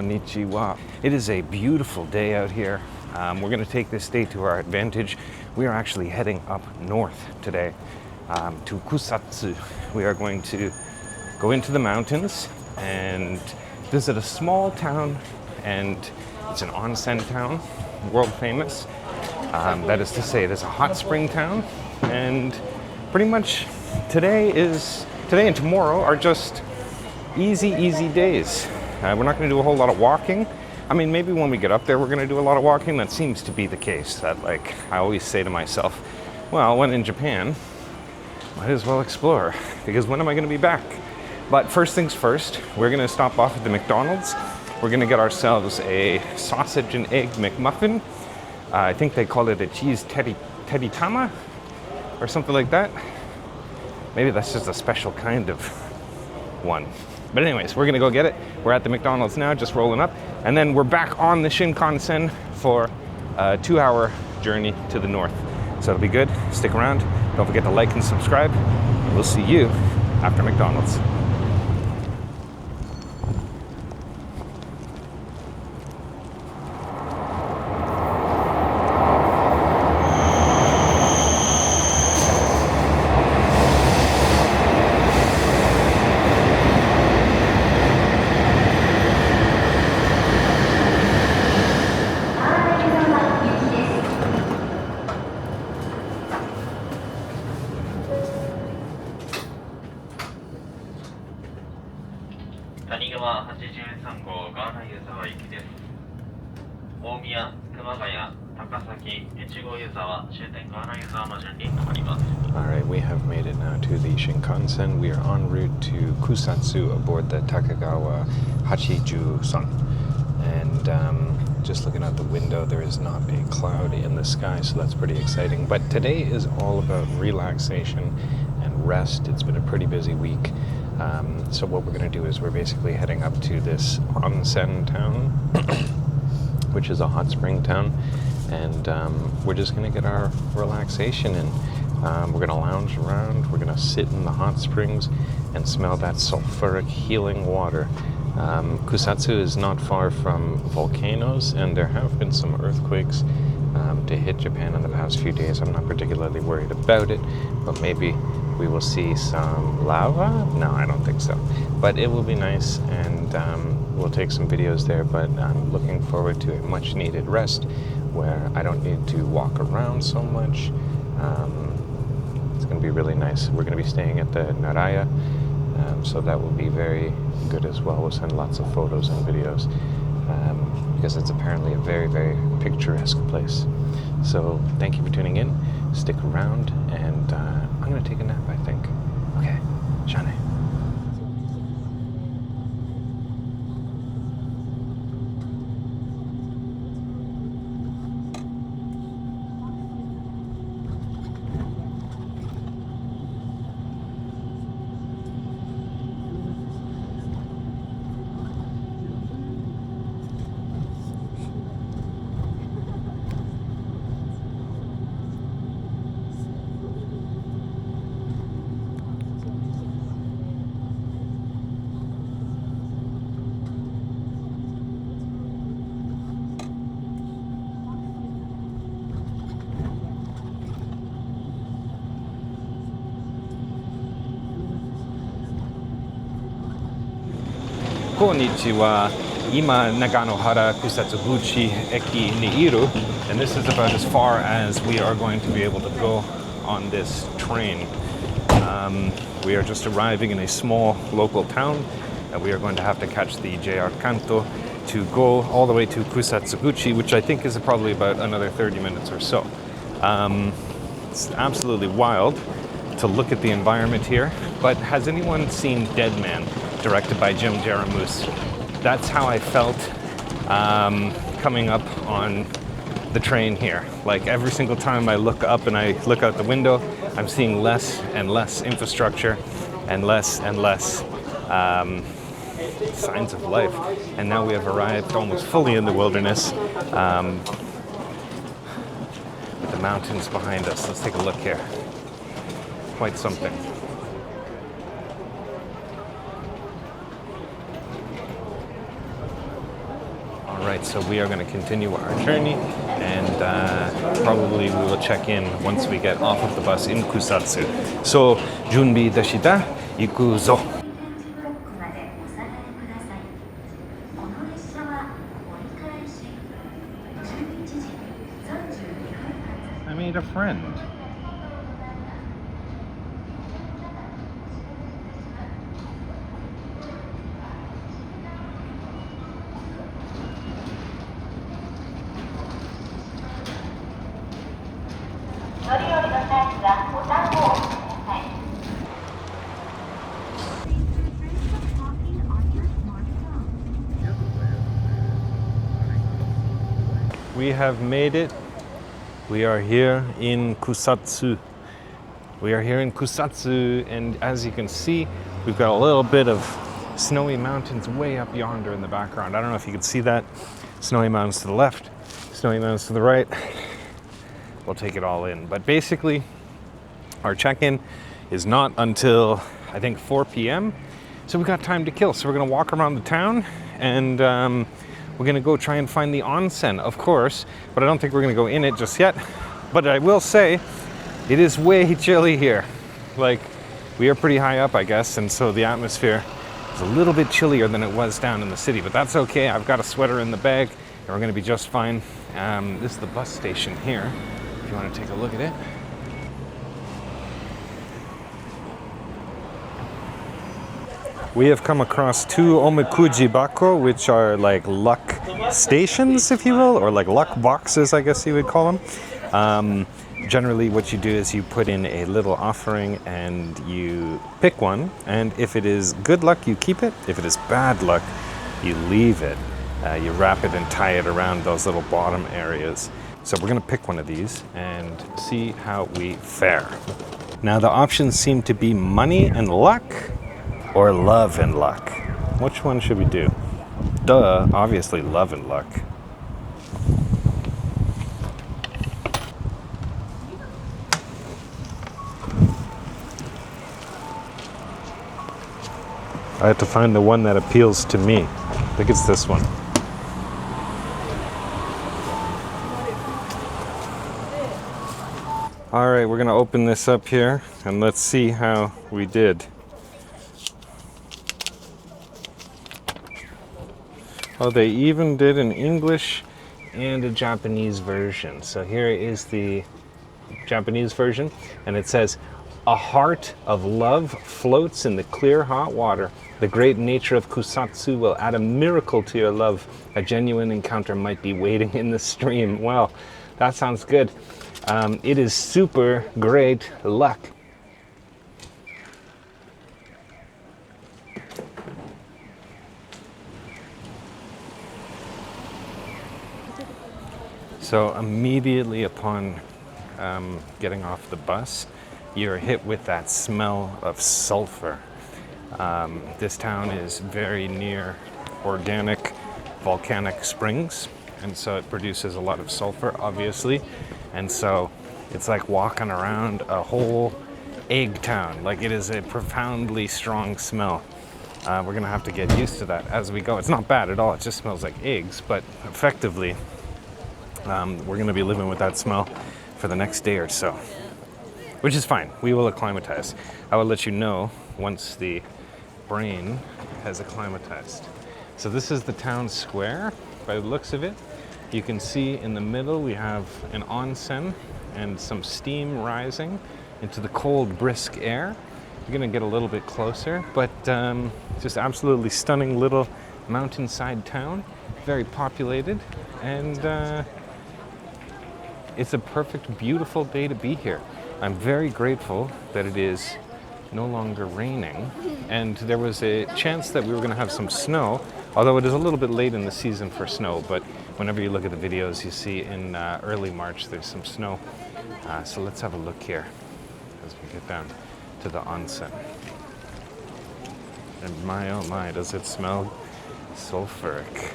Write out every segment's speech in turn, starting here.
Konnichiwa. It is a beautiful day out here. We're going to take this day to our advantage. We are actually heading up north today to Kusatsu. We are going to go into the mountains and visit a small town, and it's an onsen town, world famous. That is to say, it is a hot spring town, and pretty much today and tomorrow are just easy days. We're not going to do a whole lot of walking. I mean, maybe when we get up there, we're going to do a lot of walking. That seems to be the case. That, like, I always say to myself, well, when in Japan, might as well explore, because when am I going to be back? But first things first, we're going to stop off at the McDonald's. We're going to get ourselves a sausage and egg McMuffin. I think they call it a cheese teritama or something like that. Maybe that's just a special kind of one. But anyways, we're gonna go get it. We're at the McDonald's now, just rolling up. And then we're back on the Shinkansen for a 2-hour journey to the north. So it'll be good. Stick around. Don't forget to like and subscribe. We'll see you after McDonald's. 谷川83号ガーナ湯沢行きです。大宮、熊谷、高崎、越後湯沢、終点ガーナ湯沢の順に停まります。 Alright, we have made it now to the Shinkansen. We are en route to Kusatsu aboard the Takagawa Hachiju-san. And just looking out the window, there is not a cloud in the sky, so that's pretty exciting. But today is all about relaxation and rest. It's been a pretty busy week. So what we're going to do is we're basically heading up to this onsen town, which is a hot spring town, and we're just going to get our relaxation in. We're going to lounge around, we're going to sit in the hot springs and smell that sulphuric healing water. Kusatsu is not far from volcanoes, and there have been some earthquakes to hit Japan in the past few days. I'm not particularly worried about it, but maybe we will see some lava? No, I don't think so. But it will be nice, and we'll take some videos there, but I'm looking forward to a much needed rest where I don't need to walk around so much. It's going to be really nice. We're going to be staying at the Naraya, so that will be very good as well. We'll send lots of photos and videos because it's apparently a very, very picturesque place. So thank you for tuning in. Stick around, and I'm going to take a nap, I think. Okay, Shane. Konnichiwa. Ima Naganohara Kusatsuguchi Eki Niiru, and this is about as far as we are going to be able to go on this train. We are just arriving in a small local town, and we are going to have to catch the JR Kanto to go all the way to Kusatsuguchi, which I think is probably about another 30 minutes or so. It's absolutely wild to look at the environment here, but has anyone seen Dead Man, directed by Jim Jarmusch? That's how I felt coming up on the train here. Like every single time I look up and I look out the window, I'm seeing less and less infrastructure and less signs of life. And now we have arrived almost fully in the wilderness with the mountains behind us. Let's take a look here. Quite something. All right, so we are going to continue our journey, and probably we will check in once we get off of the bus in Kusatsu. So, 준비 되시다? 이쿠zo. I made a friend. We have made it. We are here in Kusatsu. We are here in Kusatsu, and as you can see, we've got a little bit of snowy mountains way up yonder in the background. I don't know if you can see that. Snowy mountains to the left, snowy mountains to the right. We'll take it all in. But basically, our check-in is not until, I think, 4 p.m. So we've got time to kill. So we're gonna walk around the town, and we're gonna go try and find the onsen, of course, but I don't think we're gonna go in it just yet. But I will say, it is way chilly here. Like, we are pretty high up, I guess, and so the atmosphere is a little bit chillier than it was down in the city, but that's okay. I've got a sweater in the bag, and we're gonna be just fine. This is the bus station here, if you wanna take a look at it. We have come across 2 omikuji bako, which are like luck stations, if you will, or like luck boxes, I guess you would call them. Generally, what you do is you put in a little offering and you pick one, and if it is good luck, you keep it. If it is bad luck, you leave it. You wrap it and tie it around those little bottom areas. So we're gonna pick one of these and see how we fare. Now the options seem to be money and luck, or love and luck. Which one should we do? Duh, obviously love and luck. I have to find the one that appeals to me. I think it's this one. All right, we're gonna open this up here and let's see how we did. Oh, they even did an English and a Japanese version. So here is the Japanese version, and it says, "A heart of love floats in the clear hot water. The great nature of Kusatsu will add a miracle to your love. A genuine encounter might be waiting in the stream." Well, that sounds good. It is super great luck. So immediately upon getting off the bus, you're hit with that smell of sulphur. This town is very near organic volcanic springs, and so it produces a lot of sulphur, obviously. And so it's like walking around a whole egg town. Like, it is a profoundly strong smell. We're gonna have to get used to that as we go. It's not bad at all, it just smells like eggs, but effectively, we're going to be living with that smell for the next day or so, which is fine. We will acclimatize. I will let you know once the brain has acclimatized. So this is the town square by the looks of it. You can see in the middle we have an onsen and some steam rising into the cold, brisk air. You're going to get a little bit closer, but just absolutely stunning little mountainside town, very populated, and it's a perfect, beautiful day to be here. I'm very grateful that it is no longer raining, and there was a chance that we were going to have some snow, although it is a little bit late in the season for snow, but whenever you look at the videos, you see in early March there's some snow. So let's have a look here as we get down to the onsen. And my oh my, does it smell sulphuric.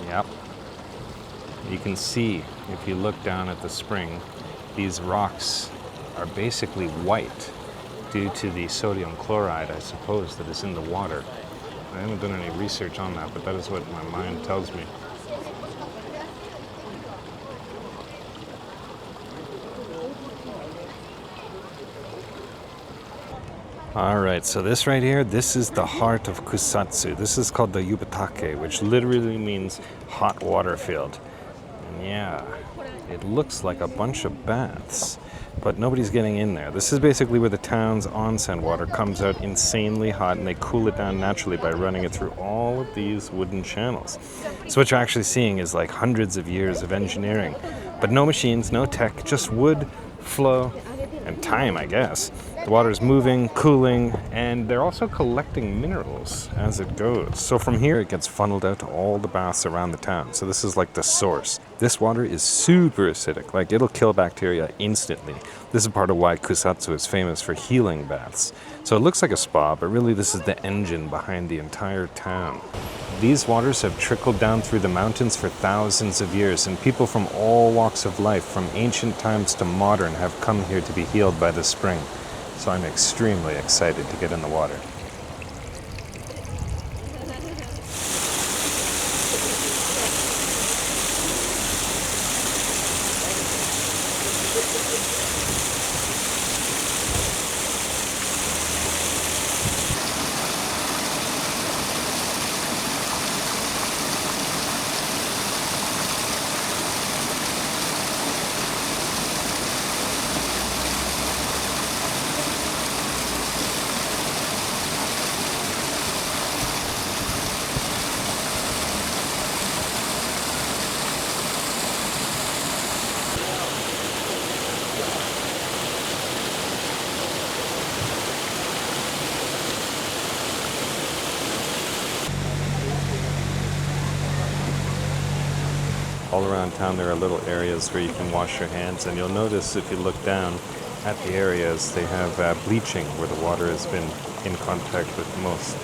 Yep. You can see, if you look down at the spring, these rocks are basically white. due to the sodium chloride, I suppose, that is in the water. I haven't done any research on that, but that is what my mind tells me. All right, so this right here, this is the heart of Kusatsu. This is called the Yubatake, which literally means hot water field. And yeah, it looks like a bunch of baths, but nobody's getting in there. This is basically where the town's onsen water comes out insanely hot, and they cool it down naturally by running it through all of these wooden channels. So what you're actually seeing is like hundreds of years of engineering, but no machines, no tech, just wood, flow, and time, I guess. The water is moving, cooling, and they're also collecting minerals as it goes. So from here, it gets funneled out to all the baths around the town. So this is like the source. This water is super acidic, like it'll kill bacteria instantly. This is part of why Kusatsu is famous for healing baths. So it looks like a spa, but really this is the engine behind the entire town. These waters have trickled down through the mountains for thousands of years, and people from all walks of life, from ancient times to modern, have come here to be healed by the spring. So I'm extremely excited to get in the water. All around town there are little areas where you can wash your hands, and you'll notice if you look down at the areas, they have bleaching where the water has been in contact with the most.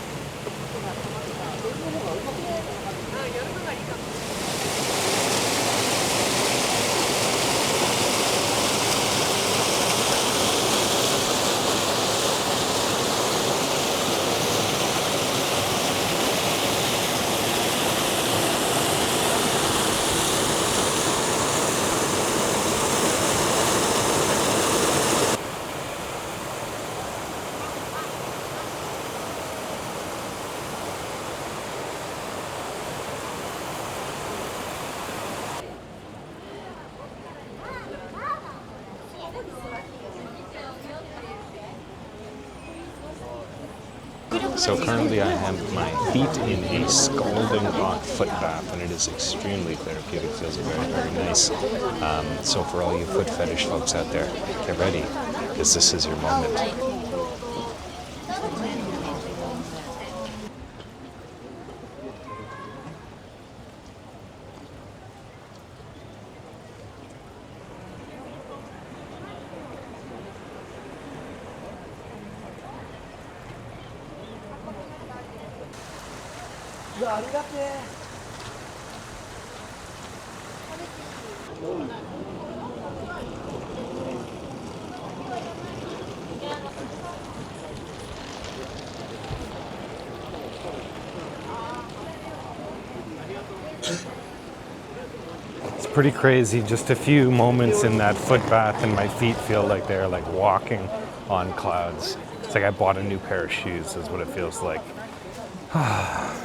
So currently I have my feet in a scalding hot foot bath, and it is extremely therapeutic. Feels very, very nice. So for all you foot fetish folks out there, get ready, because this is your moment. It's pretty crazy. Just a few moments in that foot bath and my feet feel like they're like walking on clouds. It's like I bought a new pair of shoes is what it feels like.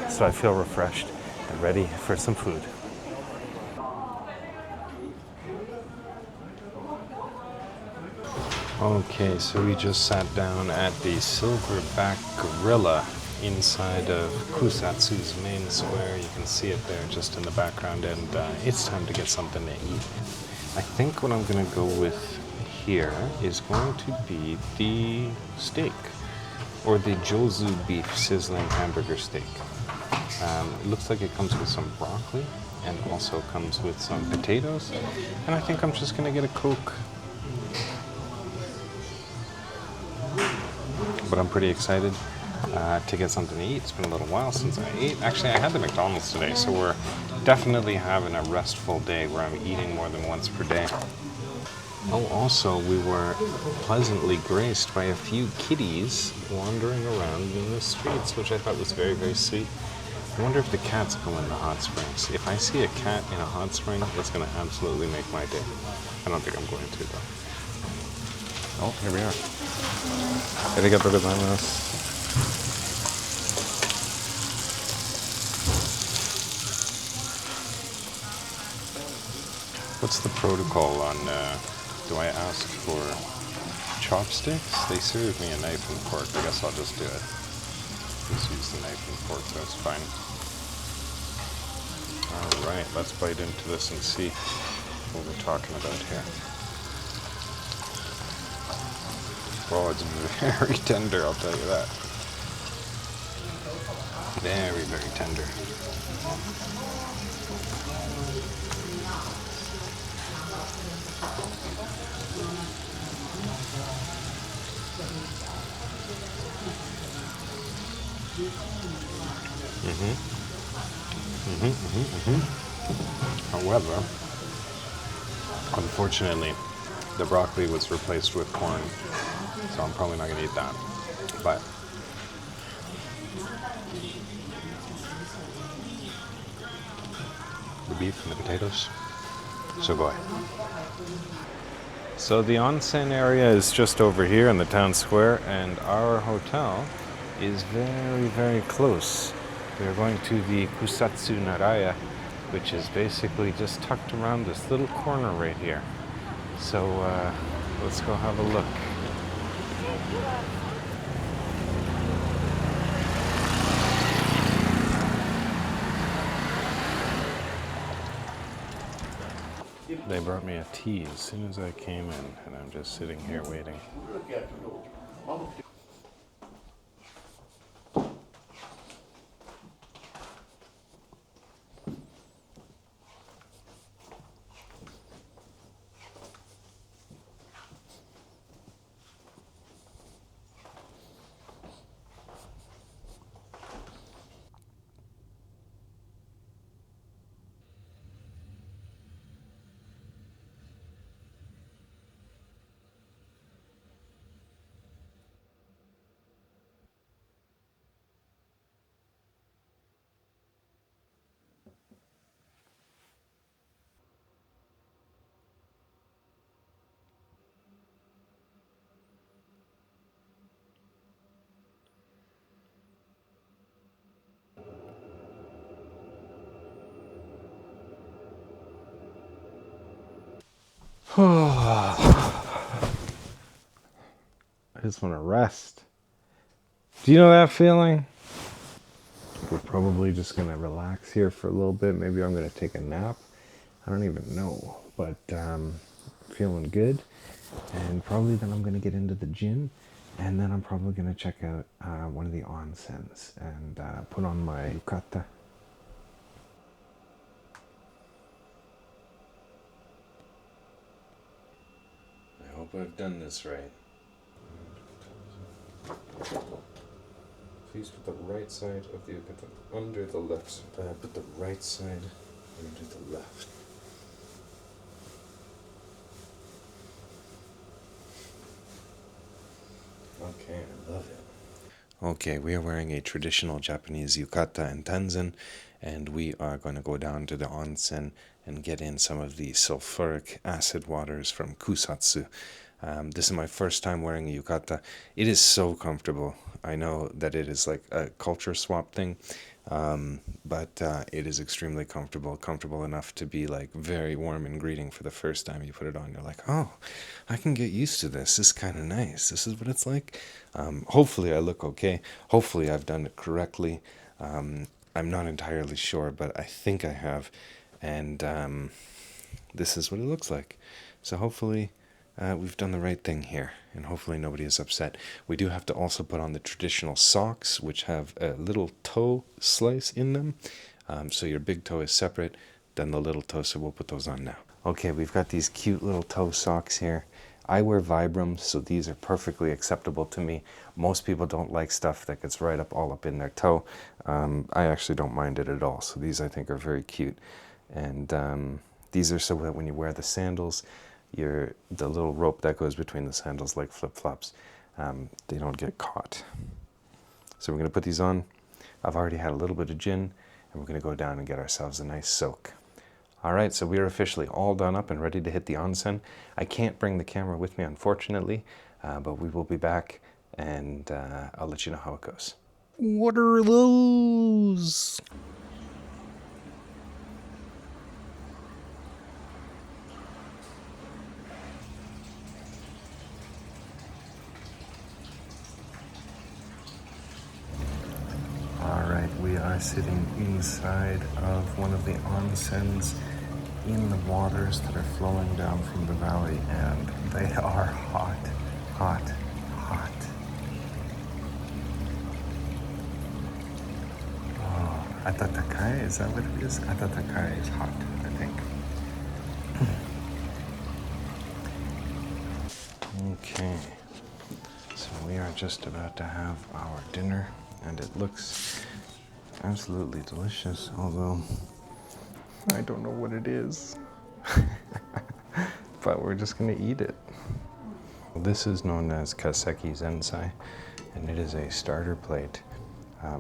So I feel refreshed and ready for some food. Okay, so we just sat down at the Silverback Gorilla inside of Kusatsu's main square. You can see it there just in the background, and it's time to get something to eat. I think what I'm gonna go with here is going to be the steak, or the Jozu beef sizzling hamburger steak. It looks like it comes with some broccoli and also comes with some potatoes, and I think I'm just gonna get a Coke. But I'm pretty excited to get something to eat. It's been a little while since I ate. Actually, I had the McDonald's today, so we're definitely having a restful day where I'm eating more than once per day. Oh, also, we were pleasantly graced by a few kitties wandering around in the streets, which I thought was very, very sweet. I wonder if the cats go in the hot springs. If I see a cat in a hot spring, it's going to absolutely make my day. I don't think I'm going to, though. Oh, here we are. Arigatou gozaimasu. What's the protocol on, do I ask for chopsticks? They served me a knife and fork. I guess I'll just do it. Just use the knife and fork, that's fine. Alright, let's bite into this and see what we're talking about here. Oh, it's very tender, I'll tell you that. Very, very tender. However, unfortunately, the broccoli was replaced with corn, so I'm probably not going to eat that. But the beef and the potatoes, so go ahead. So the onsen area is just over here in the town square, and our hotel is very, very close. We are going to the Kusatsu Naraya, which is basically just tucked around this little corner right here. So let's go have a look. They brought me a tea as soon as I came in, and I'm just sitting here waiting. I just want to rest. Do you know that feeling? We're probably just going to relax here for a little bit. Maybe I'm going to take a nap. I don't even know, but feeling good. And probably then I'm going to get into the gym, and then I'm probably going to check out one of the onsens and put on my yukata. I hope I've done this right. Please put the right side of the yukata under the left. Put the right side under the left. Okay, I love it. Okay, we are wearing a traditional Japanese yukata and tanzen, and we are going to go down to the onsen and get in some of the sulphuric acid waters from Kusatsu. This is my first time wearing a yukata. It is so comfortable. I know that it is like a culture swap thing, but it is extremely comfortable enough to be like very warm and greeting for the first time you put it on. You're like, oh, I can get used to this. This is kind of nice. This is what it's like. Hopefully I look okay. Hopefully I've done it correctly. I'm not entirely sure, but I think I have. And this is what it looks like. So hopefully we've done the right thing here, and hopefully nobody is upset. We do have to also put on the traditional socks, which have a little toe slice in them. So your big toe is separate than the little toe, so we'll put those on now. Okay, we've got these cute little toe socks here. I wear Vibrams, so these are perfectly acceptable to me. Most people don't like stuff that gets right up all up in their toe. I actually don't mind it at all, so these I think are very cute. And these are so that when you wear the sandals, the little rope that goes between the sandals, like flip-flops, they don't get caught. So we're going to put these on. I've already had a little bit of gin, and we're going to go down and get ourselves a nice soak. All right, so we are officially all done up and ready to hit the onsen. I can't bring the camera with me, unfortunately, but we will be back, and I'll let you know how it goes. What are those? All right, we are sitting inside of one of the onsens in the waters that are flowing down from the valley, and they are hot, hot, hot. Oh, Atatakai, is that what it is? Atatakai is hot, I think. Okay, so we are just about to have our dinner, and it looks absolutely delicious, although I don't know what it is. But we're just gonna eat it. This is known as kaseki zensai, and it is a starter plate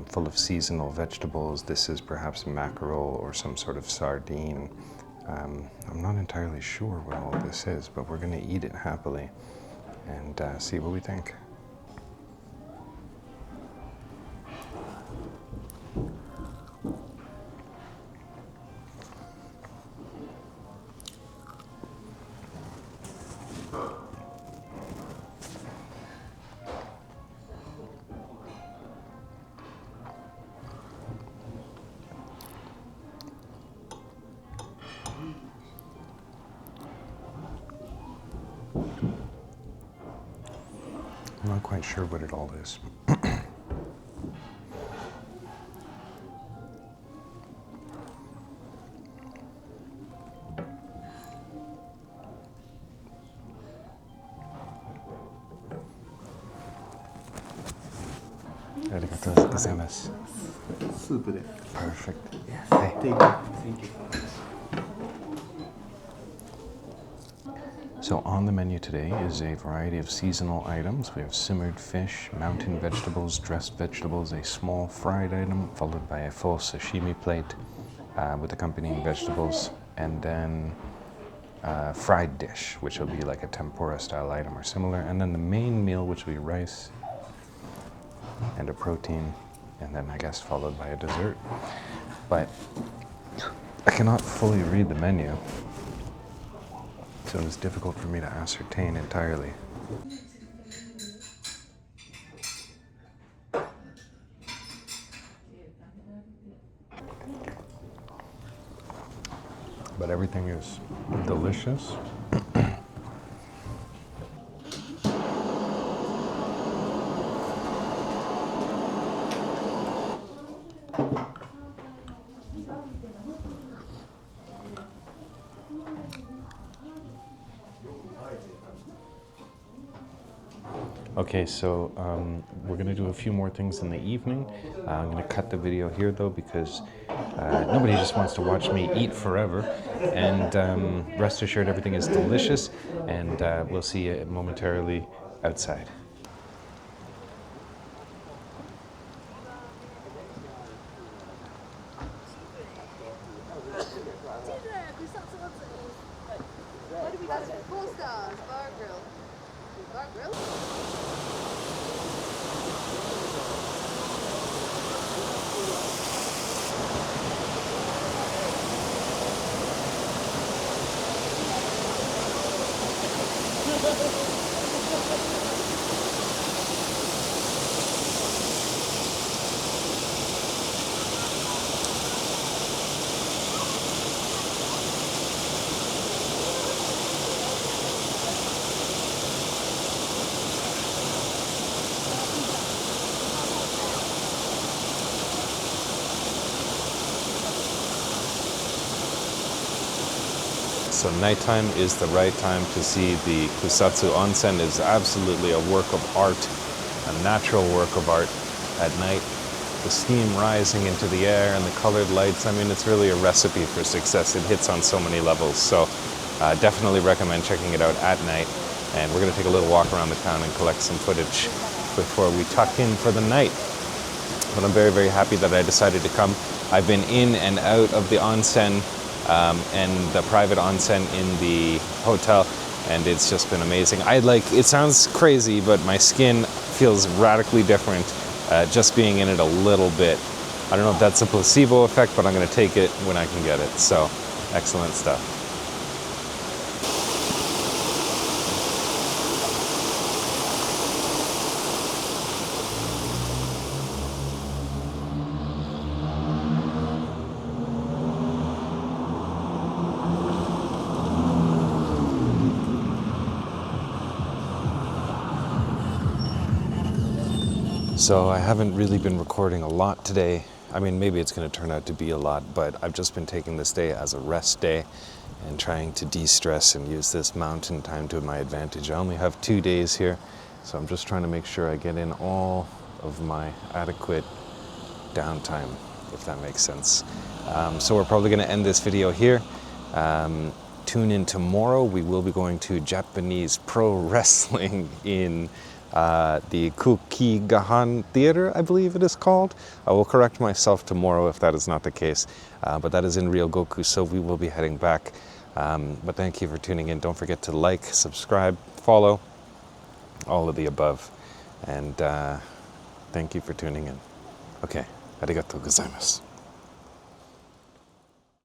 full of seasonal vegetables. This is perhaps mackerel or some sort of sardine. I'm not entirely sure what all this is, but we're gonna eat it happily and see what we think. I'm not quite sure what it all is. Arigatou gozaimasu. Soup there. Perfect. Yes. Hey. Thank you. So on the menu today is a variety of seasonal items. We have simmered fish, mountain vegetables, dressed vegetables, a small fried item, followed by a full sashimi plate with accompanying vegetables, and then a fried dish, which will be like a tempura style item or similar, and then the main meal, which will be rice and a protein, and then I guess followed by a dessert. But I cannot fully read the menu, so it was difficult for me to ascertain entirely. But everything is delicious. Okay, so we're going to do a few more things in the evening. I'm going to cut the video here, though, because nobody just wants to watch me eat forever. And rest assured, everything is delicious, and we'll see you momentarily outside. What do we got? 4 stars, bar grill. Bar grill? So nighttime is the right time to see the Kusatsu Onsen. Is absolutely a work of art, a natural work of art at night. The steam rising into the air and the colored lights, I mean, it's really a recipe for success. It hits on so many levels. So Definitely recommend checking it out at night. And we're going to take a little walk around the town and collect some footage before we tuck in for the night. But I'm very, very happy that I decided to come. I've been in and out of the onsen and the private onsen in the hotel, and it's just been amazing. It sounds crazy, but my skin feels radically different just being in it a little bit. I don't know if that's a placebo effect, but I'm going to take it when I can get it. So, excellent stuff. So I haven't really been recording a lot today. I mean, maybe it's going to turn out to be a lot, but I've just been taking this day as a rest day and trying to de-stress and use this mountain time to my advantage. I only have 2 days here, so I'm just trying to make sure I get in all of my adequate downtime, if that makes sense. So we're probably going to end this video here. Tune in tomorrow. We will be going to Japanese pro wrestling in the Kukigahan Theater, I believe it is called. I will correct myself tomorrow if that is not the case, but that is in Ryogoku, so we will be heading back. But thank you for tuning in. Don't forget to like, subscribe, follow, all of the above, and thank you for tuning in. Okay, arigatou gozaimasu.